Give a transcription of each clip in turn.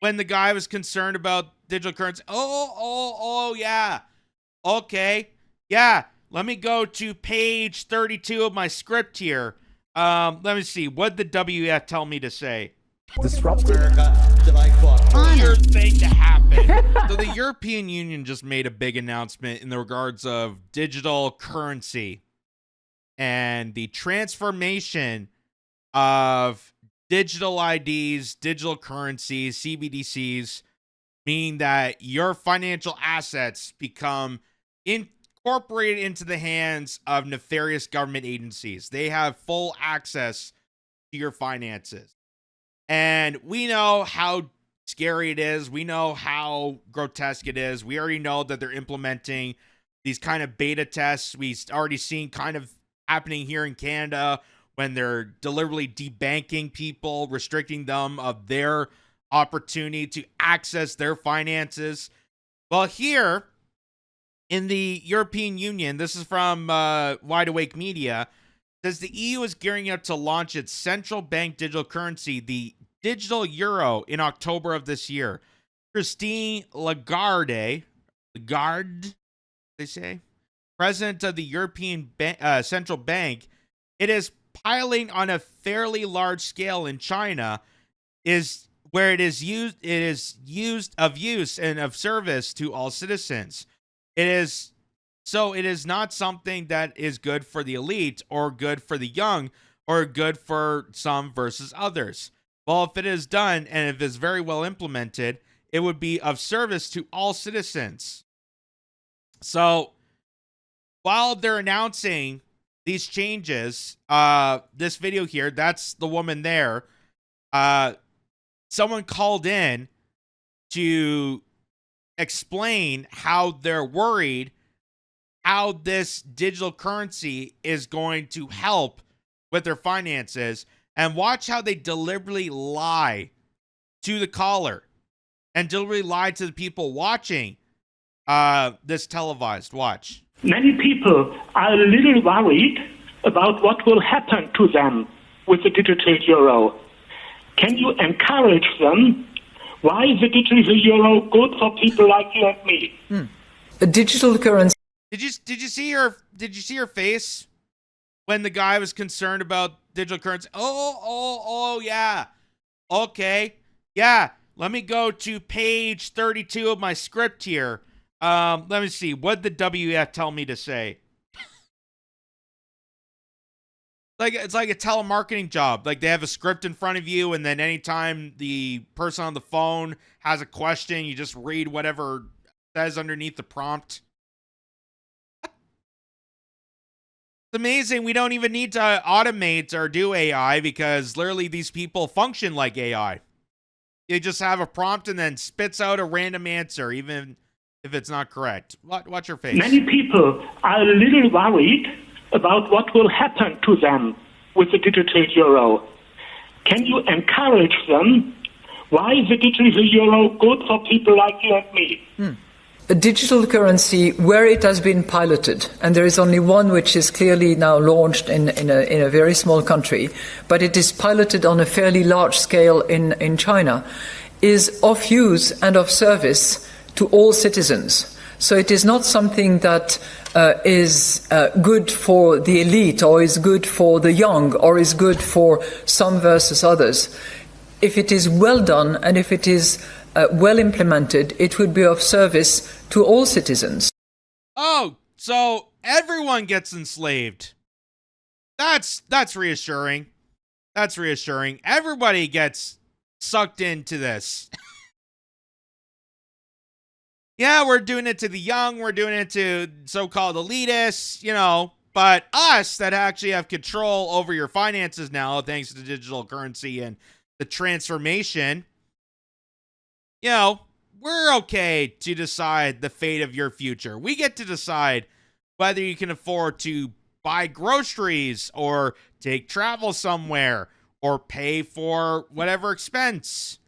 when the guy was concerned about digital currency. Oh, yeah. Okay. Yeah. Let me go to page 32 of my script here. Let me see. What'd the WF tell me to say? Disrupt America to like fuck. Weird thing to happen. So the European Union just made a big announcement in the regards of digital currency and the transformation of digital IDs, digital currencies, CBDCs, meaning that your financial assets become incorporated into the hands of nefarious government agencies. They have full access to your finances. And we know how scary it is. We know how grotesque it is. We already know that they're implementing these kind of beta tests. We've already seen kind of happening here in Canada when they're deliberately debanking people, restricting them of their opportunity to access their finances. Well, here in the European Union, this is from Wide Awake Media, says the EU is gearing up to launch its central bank digital currency, the digital euro, in October of this year. Christine Lagarde, they say, president of the European Central Bank, it is piloting on a fairly large scale in China, is where it is used of use and of service to all citizens. It is not something that is good for the elite or good for the young or good for some versus others. Well, if it is done and if it's very well implemented, it would be of service to all citizens. So while they're announcing these changes, this video here, that's the woman there. Someone called in to explain how they're worried how this digital currency is going to help with their finances, and watch how they deliberately lie to the caller and deliberately lie to the people watching this televised. Watch. Many people are a little worried about what will happen to them with the digital euro. Can you encourage them? Why is the digital euro good for people like you and me? a digital currency. Did you see her face when the guy was concerned about digital currency? Oh, yeah. Okay. Yeah. Let me go to page 32 of my script here. Let me see. What'd the WF tell me to say? It's like a telemarketing job. Like, they have a script in front of you, and then anytime the person on the phone has a question, you just read whatever says underneath the prompt. It's amazing. We don't even need to automate or do AI because literally these people function like AI. You just have a prompt and then spits out a random answer, even if it's not correct. Watch your face. Many people are a little worried about what will happen to them with the digital euro. Can you encourage them? Why is the digital euro good for people like you and me? A digital currency where it has been piloted, and there is only one which is clearly now launched in a very small country, but it is piloted on a fairly large scale in China, is of use and of service to all citizens. So it is not something that is good for the elite or is good for the young or is good for some versus others. If it is well done and if it is well implemented, it would be of service to all citizens. Oh, so everyone gets enslaved. That's reassuring. That's reassuring. Everybody gets sucked into this. Yeah, we're doing it to the young, we're doing it to so-called elitists, but us that actually have control over your finances now, thanks to digital currency and the transformation, we're okay to decide the fate of your future. We get to decide whether you can afford to buy groceries or take travel somewhere or pay for whatever expense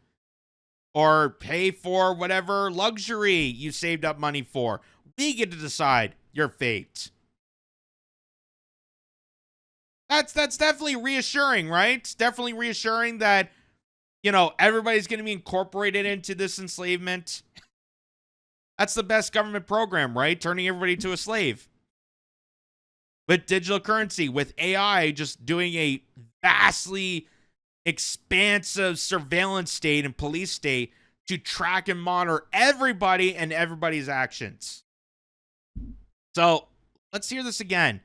or pay for whatever luxury you saved up money for. We get to decide your fate. That's definitely reassuring, right? It's definitely reassuring that everybody's going to be incorporated into this enslavement. That's the best government program, right? Turning everybody to a slave. With digital currency, with AI just doing a vastly expansive surveillance state and police state to track and monitor everybody and everybody's actions. So let's hear this again.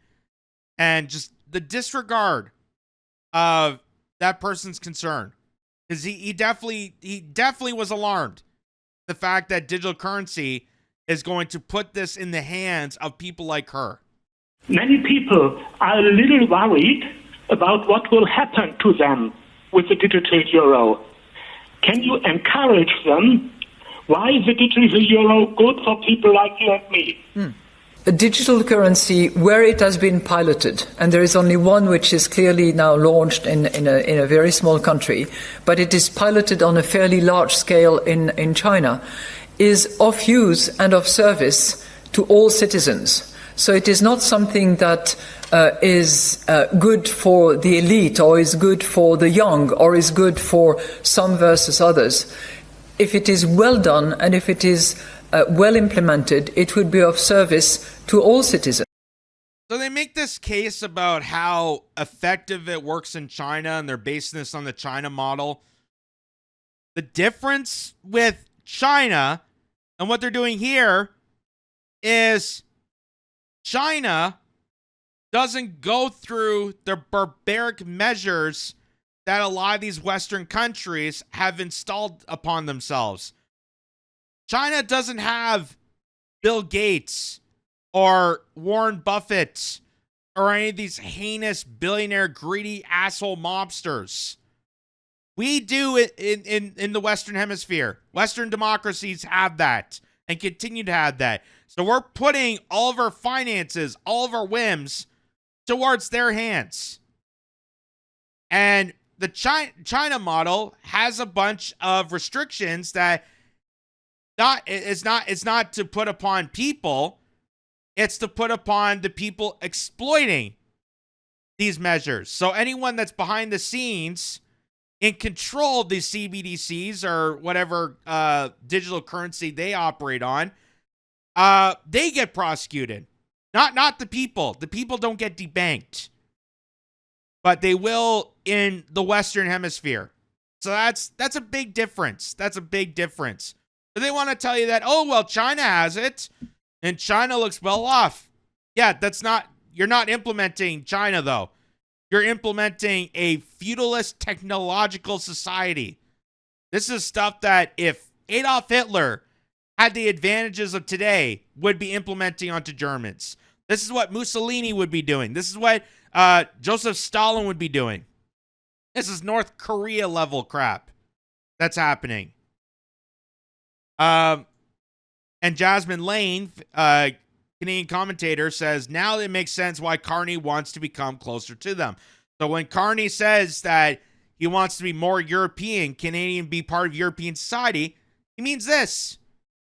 And just the disregard of that person's concern. Because he definitely was alarmed. The fact that digital currency is going to put this in the hands of people like her. Many people are a little worried about what will happen to them with the digital euro. Can you encourage them? Why is the digital euro good for people like you and me? A digital currency where it has been piloted, and there is only one which is clearly now launched in a very small country, but it is piloted on a fairly large scale in China, is of use and of service to all citizens. So it is not something that is good for the elite, or is good for the young, or is good for some versus others. If it is well done and if it is well implemented, it would be of service to all citizens. So they make this case about how effective it works in China, and they're basing this on the China model. The difference with China and what they're doing here is China doesn't go through the barbaric measures that a lot of these Western countries have installed upon themselves. China doesn't have Bill Gates or Warren Buffett or any of these heinous billionaire greedy asshole mobsters. We do it in the Western Hemisphere. Western democracies have that and continue to have that. So we're putting all of our finances, all of our whims towards their hands. And the China model has a bunch of restrictions that it's not to put upon people, it's to put upon the people exploiting these measures. So anyone that's behind the scenes in control of these CBDCs or whatever digital currency they operate on, they get prosecuted. Not the people. The people don't get debanked. But they will in the Western Hemisphere. So that's a big difference. That's a big difference. But they want to tell you that, oh, well, China has it, and China looks well off. Yeah, you're not implementing China, though. You're implementing a feudalist technological society. This is stuff that if Adolf Hitler had the advantages of today, would be implementing onto Germans. This is what Mussolini would be doing. This is what Joseph Stalin would be doing. This is North Korea level crap that's happening. And Jasmine Lane, Canadian commentator, says, now it makes sense why Carney wants to become closer to them. So when Carney says that he wants to be more European, Canadian, be part of European society, he means this.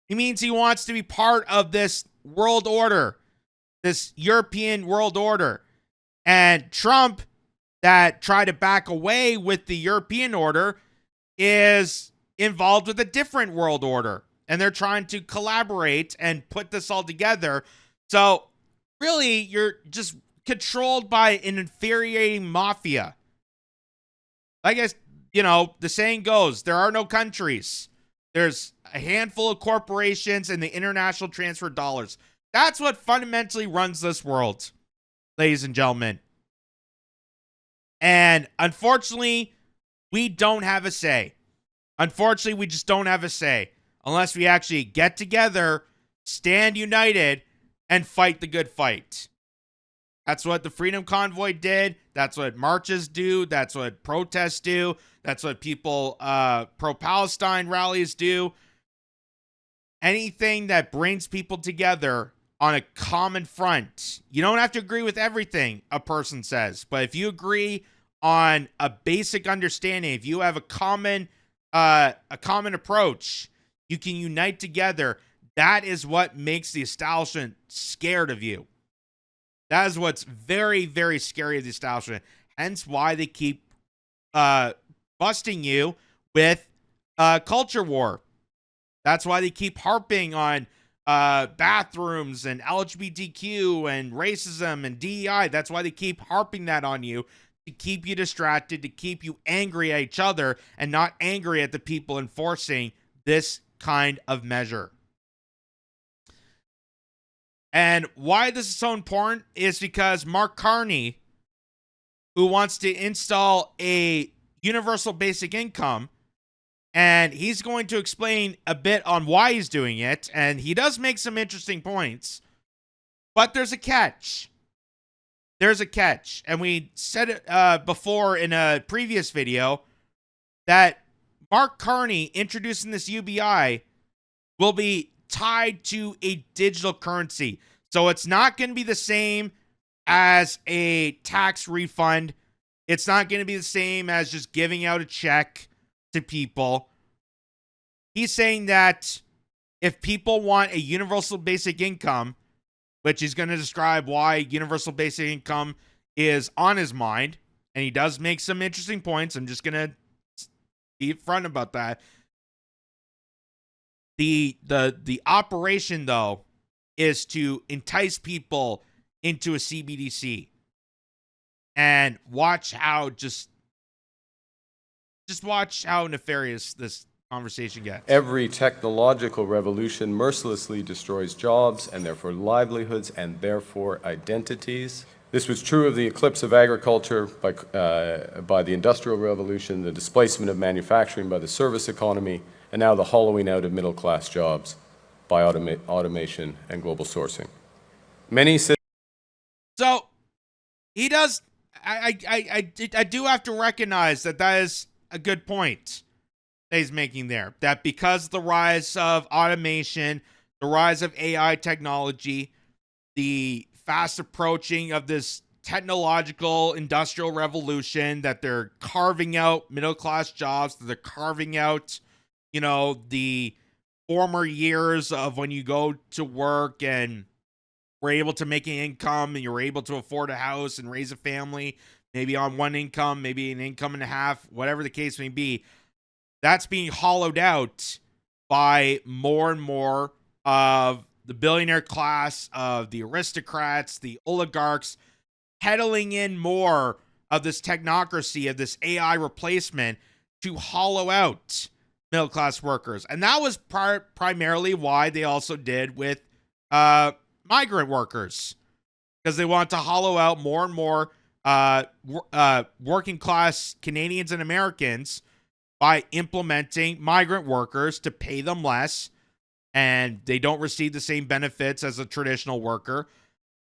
He means he wants to be part of this world order, this European world order. And Trump, that tried to back away with the European order, is involved with a different world order. And they're trying to collaborate and put this all together. So really, you're just controlled by an infuriating mafia. I guess, the saying goes, there are no countries. There's a handful of corporations and the international transfer of dollars. That's what fundamentally runs this world, ladies and gentlemen. And unfortunately, we don't have a say. Unfortunately, we just don't have a say unless we actually get together, stand united, and fight the good fight. That's what the Freedom Convoy did. That's what marches do. That's what protests do. That's what people, pro-Palestine rallies do. Anything that brings people together on a common front. You don't have to agree with everything a person says, but if you agree on a basic understanding, if you have a common approach, you can unite together. That is what makes the establishment scared of you. That is what's very, very scary of the establishment. Hence why they keep busting you with culture war. That's why they keep harping on bathrooms and LGBTQ and racism and DEI. That's why they keep harping that on you, to keep you distracted, to keep you angry at each other and not angry at the people enforcing this kind of measure. And why this is so important is because Mark Carney, who wants to install a universal basic income, and he's going to explain a bit on why he's doing it, and he does make some interesting points, but there's a catch. There's a catch, and we said it before in a previous video that Mark Carney introducing this UBI will be tied to a digital currency. So it's not going to be the same as a tax refund. It's not going to be the same as just giving out a check to people. He's saying that if people want a universal basic income, which he's going to describe why universal basic income is on his mind, and he does make some interesting points. I'm just going to be upfront about that. The operation, though, is to entice people into a CBDC. And watch how just watch how nefarious this conversation gets. Every technological revolution mercilessly destroys jobs and therefore livelihoods and therefore identities. This was true of the eclipse of agriculture by the Industrial Revolution, the displacement of manufacturing by the service economy, and now the hollowing out of middle-class jobs by automation and global sourcing. So he does. I do have to recognize that is a good point that he's making there. That because the rise of automation, the rise of AI technology, the fast approaching of this technological industrial revolution, that they're carving out middle-class jobs, that they're carving out, the former years of when you go to work and were able to make an income and you were able to afford a house and raise a family, maybe on one income, maybe an income and a half, whatever the case may be. That's being hollowed out by more and more of the billionaire class, of the aristocrats, the oligarchs, peddling in more of this technocracy, of this AI replacement to hollow out middle-class workers. And that was primarily why they also did with migrant workers, because they want to hollow out more and more working-class Canadians and Americans by implementing migrant workers to pay them less, and they don't receive the same benefits as a traditional worker,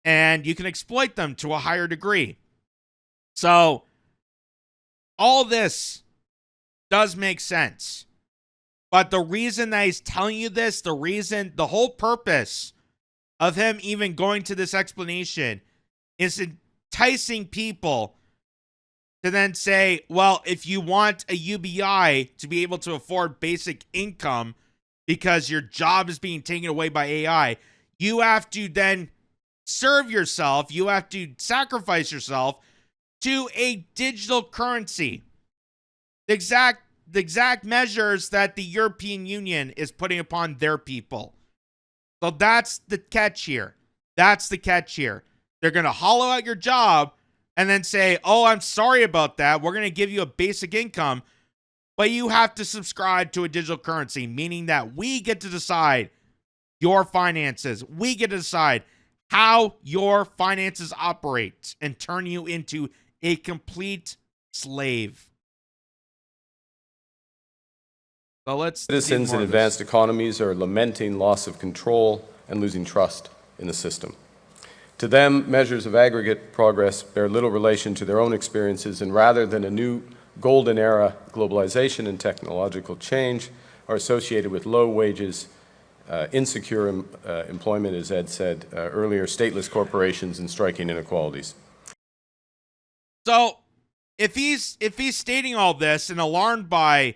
and you can exploit them to a higher degree. So all this does make sense. But the reason that he's telling you this, the whole purpose of him even going to this explanation is enticing people to then say, well, if you want a UBI to be able to afford basic income because your job is being taken away by AI, you have to then serve yourself, you have to sacrifice yourself to a digital currency. The exact measures that the European Union is putting upon their people. So that's the catch here. That's the catch here. They're going to hollow out your job and then say, oh, I'm sorry about that. We're going to give you a basic income, but you have to subscribe to a digital currency, meaning that we get to decide your finances. We get to decide how your finances operate and turn you into a complete slave. So citizens in advanced economies are lamenting loss of control and losing trust in the system. To them, measures of aggregate progress bear little relation to their own experiences, and rather than a new golden era globalization and technological change, are associated with low wages, insecure employment, as Ed said earlier, stateless corporations, and striking inequalities. So, if he's stating all this and alarmed by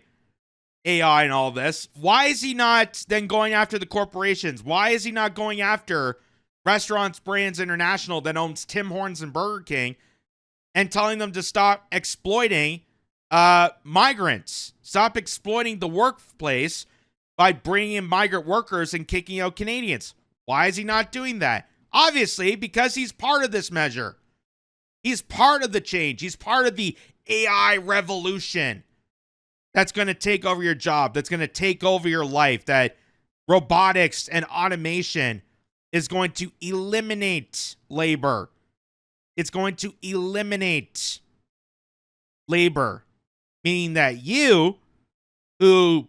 AI and all this, why is he not then going after the corporations? Why is he not going after Restaurants Brands International that owns Tim Hortons and Burger King and telling them to stop exploiting Migrants. Stop exploiting the workplace by bringing in migrant workers and kicking out Canadians. Why is he not doing that? Obviously, because he's part of this measure. He's part of the change. He's part of the AI revolution that's going to take over your job, that's going to take over your life, that robotics and automation is going to eliminate labor. It's going to eliminate labor, meaning that you, who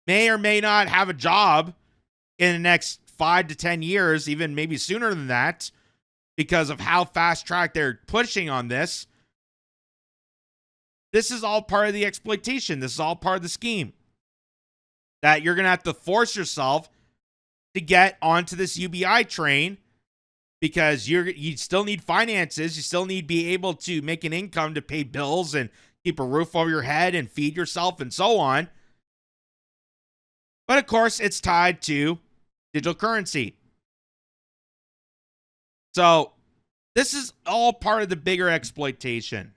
may or may not have a job in the next 5 to 10 years, even maybe sooner than that, because of how fast-track they're pushing on this, this is all part of the exploitation. This is all part of the scheme. That you're going to have to force yourself to get onto this UBI train because you still need finances. You still need to be able to make an income to pay bills and keep a roof over your head and feed yourself and so on. But of course, it's tied to digital currency. So this is all part of the bigger exploitation.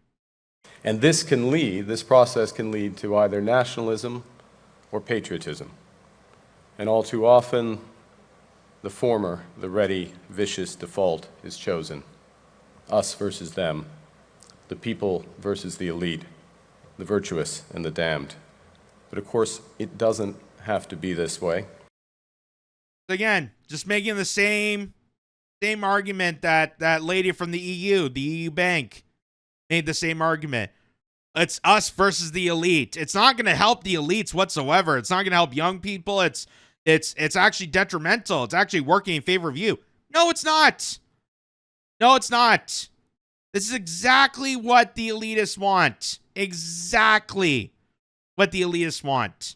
And this process can lead to either nationalism or patriotism. And all too often, the former, the ready, vicious default is chosen. Us versus them, the people versus the elite, the virtuous and the damned. But of course, it doesn't have to be this way. Again, just making the same argument that lady from the EU bank made the same argument. It's us versus the elite. It's not going to help the elites whatsoever. It's not going to help young people. It's actually detrimental. It's actually working in favor of you. No, it's not. No, it's not. This is exactly what the elitists want. Exactly what the elitists want.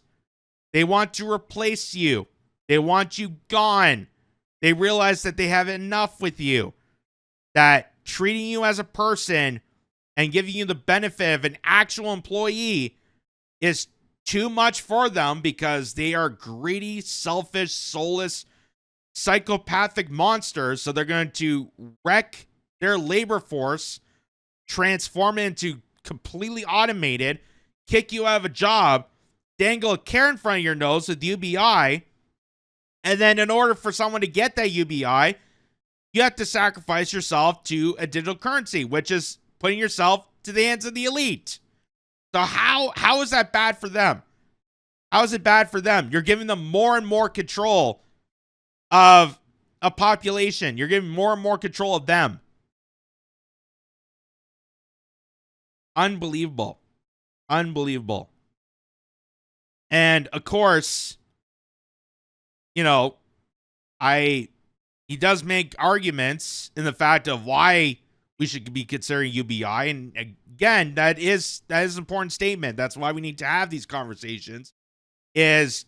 They want to replace you. They want you gone. They realize that they have enough with you. That treating you as a person and giving you the benefit of an actual employee is too much for them because they are greedy, selfish, soulless, psychopathic monsters. So they're going to wreck their labor force, transform it into completely automated, kick you out of a job, dangle a carrot in front of your nose with UBI, and then in order for someone to get that UBI, you have to sacrifice yourself to a digital currency, which is putting yourself to the hands of the elite. So how is that bad for them? How is it bad for them? You're giving them more and more control of a population. You're giving more and more control of them. Unbelievable. Unbelievable. And of course, he does make arguments in the fact of why we should be considering UBI. And again, that is an important statement. That's why we need to have these conversations, is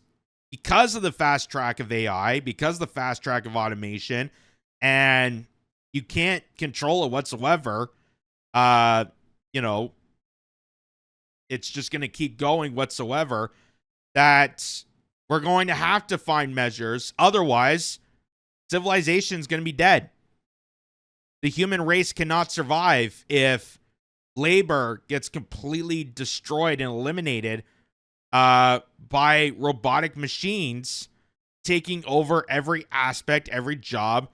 because of the fast track of AI, because of the fast track of automation, and you can't control it whatsoever. It's just going to keep going whatsoever, that we're going to have to find measures. Otherwise, civilization is going to be dead. The human race cannot survive if labor gets completely destroyed and eliminated by robotic machines taking over every aspect, every job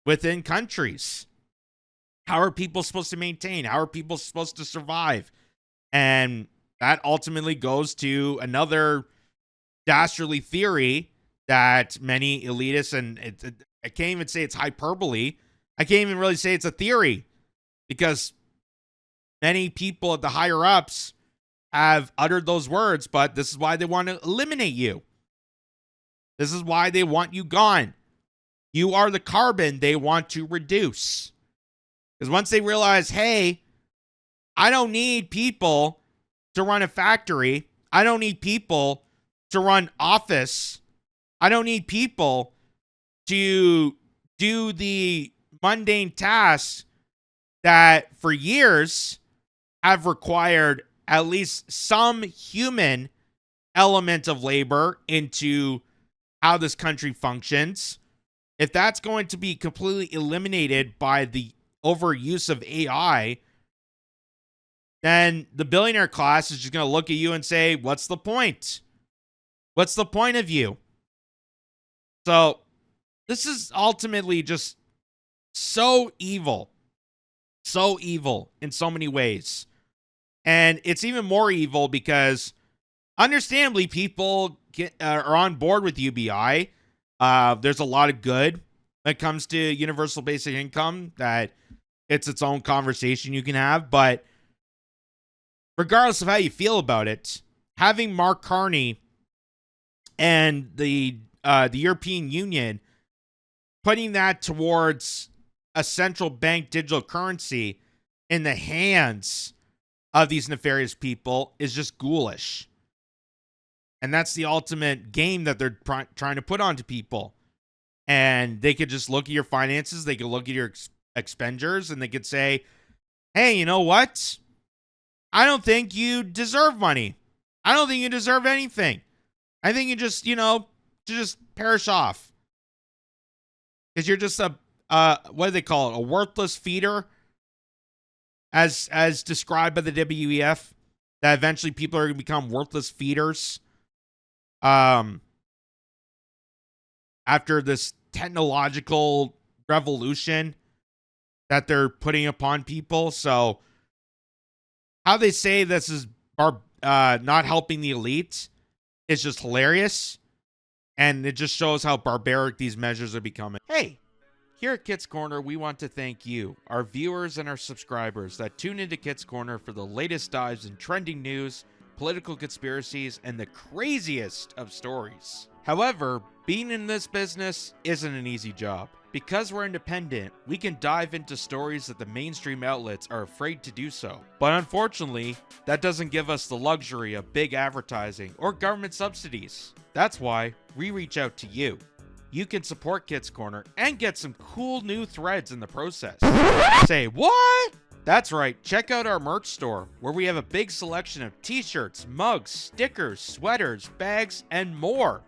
within countries. How are people supposed to maintain? How are people supposed to survive? And that ultimately goes to another dastardly theory that many elitists, and I can't even say it's hyperbole. I can't even really say it's a theory, because many people at the higher ups have uttered those words, but this is why they want to eliminate you. This is why they want you gone. You are the carbon they want to reduce. Because once they realize, hey, I don't need people to run a factory. I don't need people to run office. I don't need people to do the mundane tasks that for years have required at least some human element of labor into how this country functions. If that's going to be completely eliminated by the overuse of AI, then the billionaire class is just going to look at you and say, what's the point? What's the point of you? So this is ultimately just so evil in so many ways. And it's even more evil because understandably people are on board with UBI. There's a lot of good when it comes to universal basic income, that it's its own conversation you can have. But regardless of how you feel about it, having Mark Carney and the European Union putting that towards a central bank digital currency in the hands of these nefarious people is just ghoulish. And that's the ultimate game that they're trying to put onto people. And they could just look at your finances, they could look at your expenditures, and they could say, hey, you know what? I don't think you deserve money. I don't think you deserve anything. I think you just, just perish off. Because you're just what do they call it? A worthless feeder, as described by the WEF, that eventually people are going to become worthless feeders. After this technological revolution that they're putting upon people. So how they say this is not helping the elite is just hilarious. And it just shows how barbaric these measures are becoming. Hey, here at Kitz Corner, we want to thank you, our viewers and our subscribers that tune into Kitz Corner for the latest dives in trending news, political conspiracies, and the craziest of stories. However, being in this business isn't an easy job. Because we're independent, we can dive into stories that the mainstream outlets are afraid to do so. But unfortunately, that doesn't give us the luxury of big advertising or government subsidies. That's why we reach out to you. You can support Kitz Corner and get some cool new threads in the process. Say what? That's right, check out our merch store, where we have a big selection of t-shirts, mugs, stickers, sweaters, bags, and more.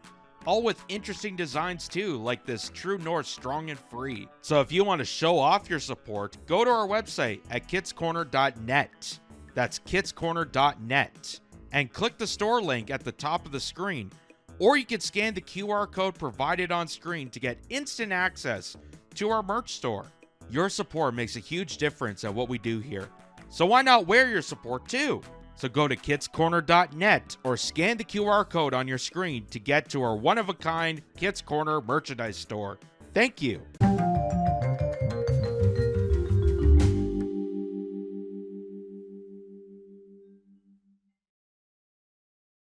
All with interesting designs too, like this True North Strong and Free. So if you want to show off your support, go to our website at kitzcorner.net. That's kitzcorner.net. And click the store link at the top of the screen. Or you can scan the QR code provided on screen to get instant access to our merch store. Your support makes a huge difference at what we do here. So why not wear your support too? So go to kitzcorner.net or scan the QR code on your screen to get to our one-of-a-kind Kitz Corner merchandise store. Thank you.